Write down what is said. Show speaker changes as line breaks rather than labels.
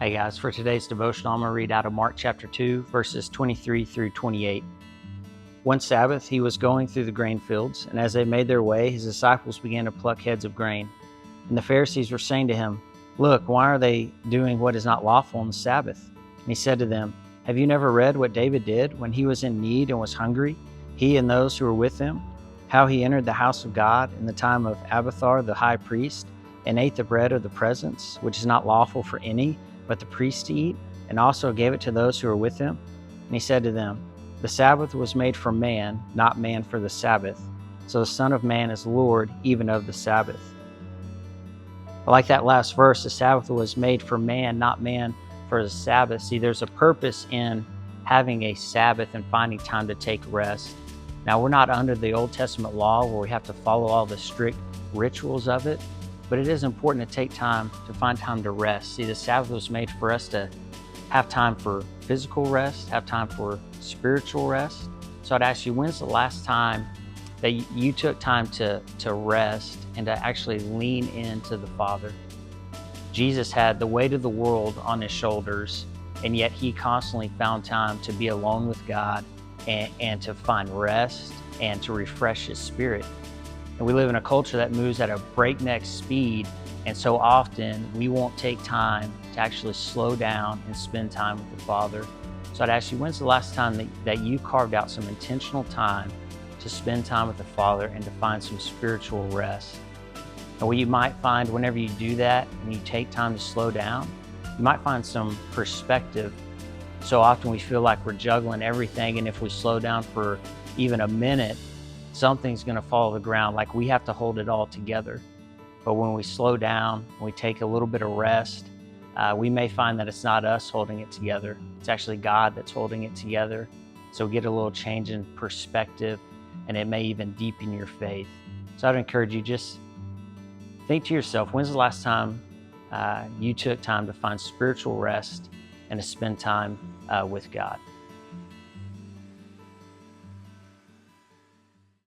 Hey guys, for today's devotional, I'm going to read out of Mark chapter 2, verses 23 through 28. One Sabbath, he was going through the grain fields, and as they made their way, his disciples began to pluck heads of grain. And the Pharisees were saying to him, "Look, why are they doing what is not lawful on the Sabbath?" And he said to them, "Have you never read what David did when he was in need and was hungry, he and those who were with him? How he entered the house of God in the time of Abiathar the high priest, and ate the bread of the presence, which is not lawful for any but the priest to eat, and also gave it to those who were with him?" And he said to them, "The Sabbath was made for man, not man for the Sabbath. So the Son of Man is Lord even of the Sabbath." I like that last verse. The Sabbath was made for man, not man for the Sabbath. See, there's a purpose in having a Sabbath and finding time to take rest. Now, we're not under the Old Testament law where we have to follow all the strict rituals of it, but it is important to take time to find time to rest. See, the Sabbath was made for us to have time for physical rest, have time for spiritual rest. So I'd ask you, when's the last time that you took time to rest and to actually lean into the Father? Jesus had the weight of the world on his shoulders, and yet he constantly found time to be alone with God and to find rest and to refresh his spirit. And we live in a culture that moves at a breakneck speed, and so often we won't take time to actually slow down and spend time with the Father. So I'd ask you, when's the last time that you carved out some intentional time to spend time with the Father and to find some spiritual rest? And what you might find whenever you do that and you take time to slow down, you might find some perspective. So often we feel like we're juggling everything, and if we slow down for even a minute, something's going to fall to the ground, like we have to hold it all together. But when we slow down, when we take a little bit of rest, we may find that it's not us holding it together. It's actually God that's holding it together. So get a little change in perspective, and it may even deepen your faith. So I'd encourage you, just think to yourself, when's the last time you took time to find spiritual rest and to spend time with God?